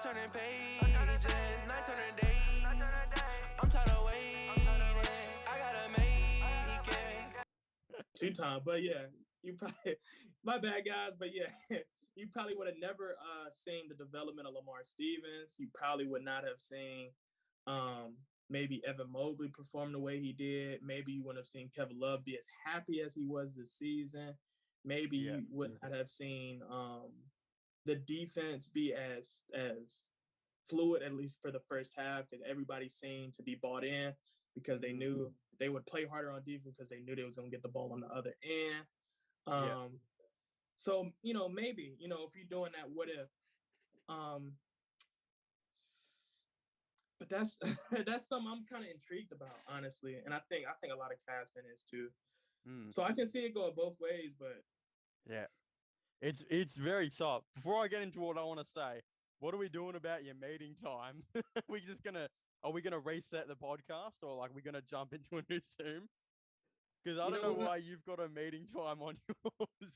turning pages, night turning days. I'm tired of waiting. I gotta make it. Two-time, but yeah, you probably my bad guys, but yeah, you probably would have never seen the development of Lamar Stevens. You probably would not have seen um, maybe Evan Mobley perform the way he did. Maybe you wouldn't have seen Kevin Love be as happy as he was this season. Maybe you would not have seen the defense be as fluid, at least for the first half, because everybody seemed to be bought in because they knew they would play harder on defense because they knew they was going to get the ball on the other end. So, maybe, if you're doing that, what if? But that's that's something I'm kind of intrigued about, honestly. And I think a lot of Cavs fans is too. So I can see it go both ways, but yeah, it's very tough. Before I get into what I want to say, what are we doing about your meeting time? Are we gonna reset the podcast, or like we're gonna jump into a new Zoom? Because I don't know why you've got a meeting time on yours.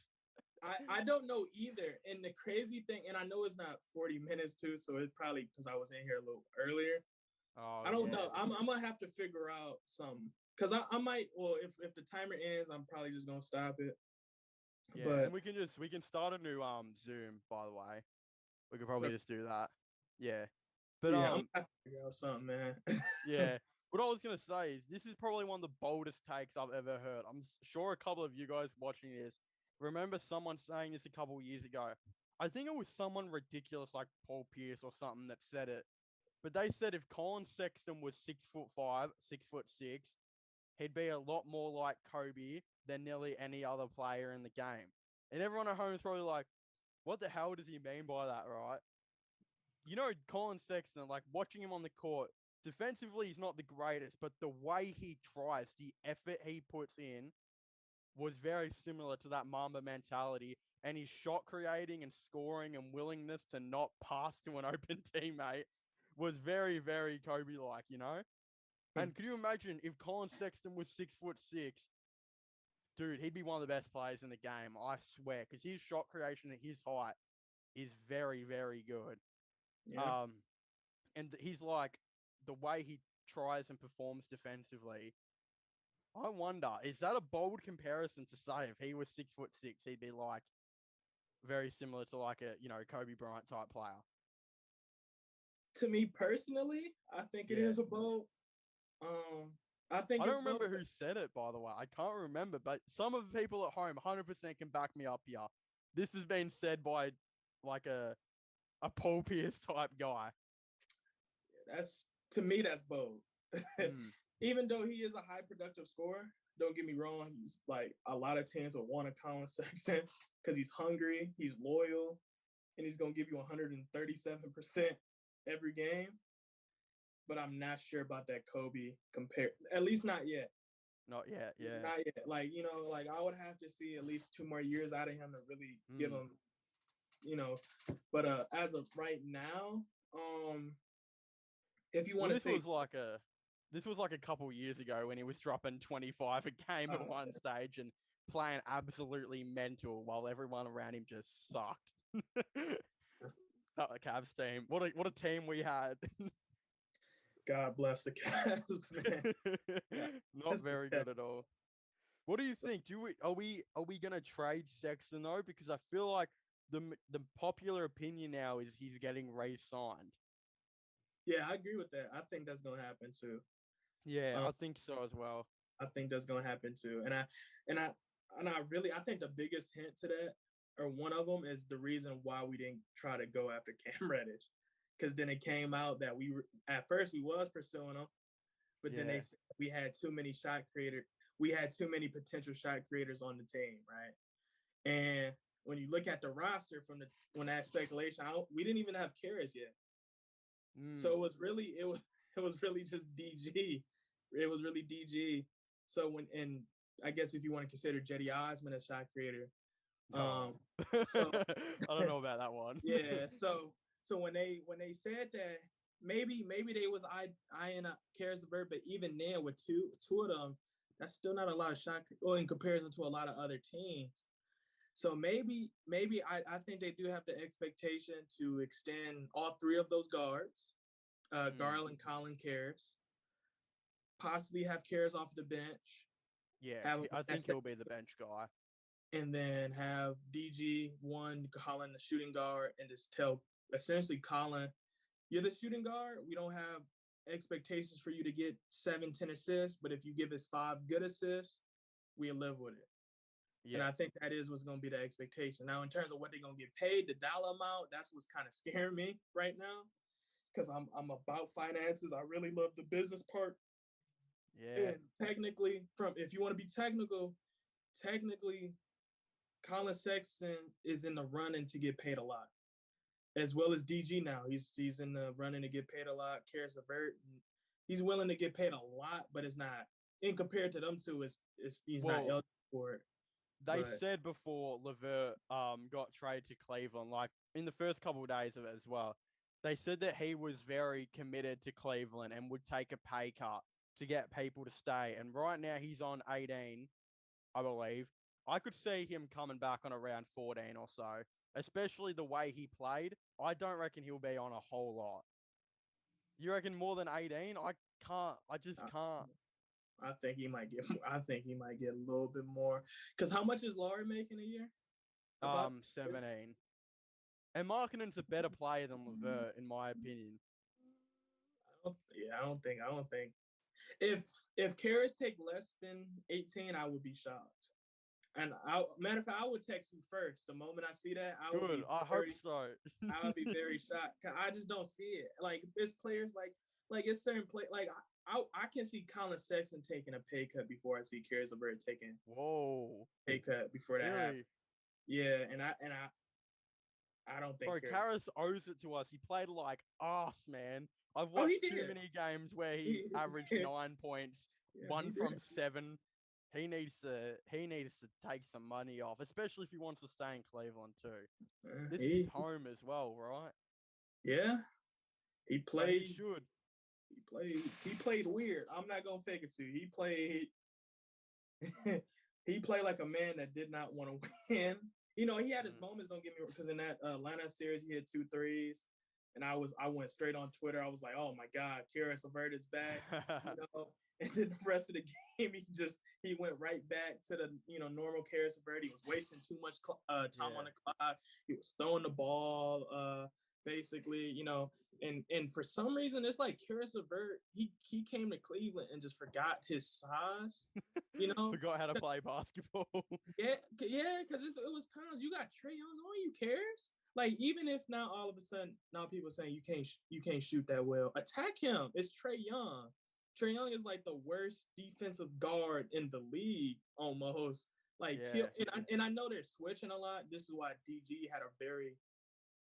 I don't know either. And the crazy thing, and I know it's not 40 minutes too, so it's probably because I was in here a little earlier. I don't know. I'm gonna have to figure out something. Because I might, well, if the timer ends, I'm probably just gonna stop it. Yeah, but and we can start a new Zoom, by the way. We could probably just do that. Yeah. But yeah, I'm gonna have to figure out something, man. Yeah. What I was gonna say is this is probably one of the boldest takes I've ever heard. I'm sure a couple of you guys watching this remember someone saying this a couple of years ago. I think it was someone ridiculous like Paul Pierce or something that said it. But they said if Collin Sexton was 6'5", 6'6", he'd be a lot more like Kobe than nearly any other player in the game. And everyone at home is probably like, what the hell does he mean by that, right? Collin Sexton, like watching him on the court, defensively he's not the greatest, but the way he tries, the effort he puts in was very similar to that Mamba mentality. And his shot creating and scoring and willingness to not pass to an open teammate was very, very Kobe-like, And could you imagine if Collin Sexton was 6'6", dude, he'd be one of the best players in the game, I swear, because his shot creation at his height is very, very good. Yeah. And he's like, the way he tries and performs defensively, I wonder, is that a bold comparison to say if he was 6'6", he'd be like very similar to like a, Kobe Bryant type player? To me personally, I think it is a bold. I don't remember who said it, by the way. I can't remember, but some of the people at home 100% can back me up here. This has been said by like a Paul Pierce type guy. To me, that's bold. Even though he is a high productive scorer, don't get me wrong, he's like a lot of teams will want to Collin Sexton because he's hungry, he's loyal, and he's gonna give you 137% every game. But I'm not sure about that Kobe compare. At least not yet. Not yet, yeah. Not yet. Like, I would have to see at least 2 more years out of him to really give him, But as of right now, if you want to say this was like a couple years ago when he was dropping 25 a game at one stage and playing absolutely mental while everyone around him just sucked. Not the Cavs team. What a team we had. God bless the Cavs, man. Not very good at all. What do you think? Are we gonna trade Sexton though? Because I feel like the popular opinion now is he's getting re-signed. Yeah, I agree with that. I think that's gonna happen too. Yeah, I think so as well. I think that's gonna happen too. And I think the biggest hint to that, or one of them, is the reason why we didn't try to go after Cam Reddish. Because then it came out that at first we was pursuing him, but then they said we had too many shot creators. We had too many potential shot creators on the team, right? And when you look at the roster when that speculation, we didn't even have Caris yet. So it was really just DG. It was really DG. So and I guess if you want to consider Jetty Osman a shot creator, so I don't know about that one. Yeah. So when they said that maybe they was eyeing up Caris LeVert, but even then with two of them, that's still not a lot of shot. Well, in comparison to a lot of other teams. So maybe I think they do have the expectation to extend all three of those guards, Garland, Collin, Caris, possibly have Caris off the bench. Yeah, I think he'll be the bench guy. And then have DG one, Collin the shooting guard, and just tell essentially Collin, you're the shooting guard. We don't have expectations for you to get 7-10 assists, but if you give us 5 good assists, we'll live with it. Yeah. And I think that is what's going to be the expectation. Now, in terms of what they're going to get paid, the dollar amount, that's what's kind of scaring me right now, because I'm about finances. I really love the business part. Yeah. And technically, if you want to be technically, Collin Sexton is in the running to get paid a lot, as well as DG now. He's in the running to get paid a lot. Caris LeVert, he's willing to get paid a lot, but it's not, in compared to them two, he's not eligible for it. They said before LeVert got traded to Cleveland, like in the first couple of days of it as well, they said that he was very committed to Cleveland and would take a pay cut to get people to stay. And right now he's on 18, I believe. I could see him coming back on around 14 or so, especially the way he played. I don't reckon he'll be on a whole lot. You reckon more than 18? I just can't. I think he might get a little bit more. Because how much is Laurie making a year? 17. And Markkanen's a better player than LeVert, in my opinion. I don't think. If Caris take less than 18, I would be shocked. And matter of fact, I would text you first. The moment I see that, I hope so. I would be very shocked. I just don't see it. Like, there's players like it's certain play. Like I can see Collin Sexton taking a pay cut before I see Caris LeVert taking pay cut before that happens. Yeah, and I don't think. Bro, Caris owes it to us. He played like ass, man. I've watched too many games where he averaged 9 points, 1 from 7. He needs to take some money off, especially if he wants to stay in Cleveland too. This is home as well, right? Yeah, he played. So he should. He played weird. I'm not gonna fake it to you. He played. He played like a man that did not want to win. You know, he had his moments. Don't get me wrong, because in that Atlanta series, he had 2 threes, and I went straight on Twitter. I was like, "Oh my God, Caris LeVert is back." You know, and then the rest of the game, he went right back to the normal Caris LeVert. He was wasting too much time on the clock. He was throwing the ball, basically, and for some reason, it's like Caris LeVert, he came to Cleveland and just forgot his size. Forgot how to play basketball. Yeah, because it was times you got Trae Young on you, Caris. Like, even if now all of a sudden now people are saying you can't shoot that well, attack him. It's Trae Young. Trae Young is like the worst defensive guard in the league almost. Like, and I know they're switching a lot. This is why DG had a very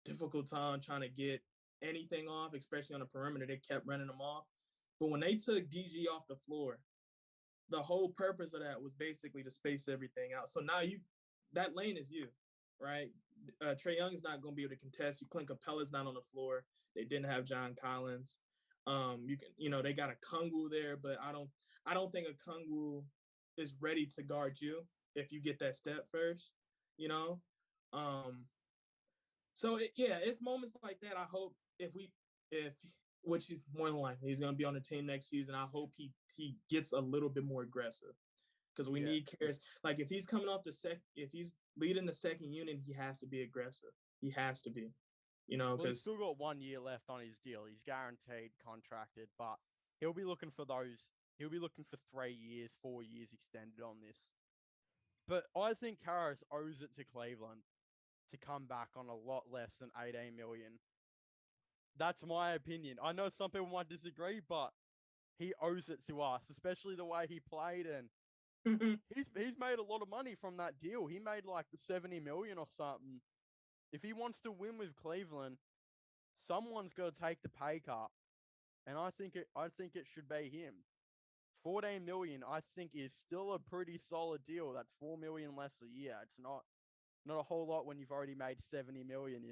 difficult time trying to get anything off, especially on the perimeter. They kept running them off. But when they took DG off the floor, the whole purpose of that was basically to space everything out. So now that lane is you, right? Trae Young is not going to be able to contest you. Clint Capella's not on the floor. They didn't have John Collins. They got a Kungwu there, but I don't think a Kungwu is ready to guard you if you get that step first, So it's moments like that. I hope which is more than likely, he's going to be on the team next season. I hope he gets a little bit more aggressive, because we need Caris. Like, if he's coming off if he's leading the second unit, he has to be aggressive. He has to be. Well, he's still got 1 year left on his deal. He's guaranteed contracted, but he'll be looking for 3 years, 4 years extended on this. But I think Caris owes it to Cleveland to come back on a lot less than 18 million. That's my opinion. I know some people might disagree, but he owes it to us, especially the way he played. And he's made a lot of money from that deal. He made like 70 million or something. If he wants to win with Cleveland, someone's got to take the pay cut, and I think it should be him. 14 million, I think, is still a pretty solid deal. That's 4 million less a year. It's not a whole lot when you've already made 70 million.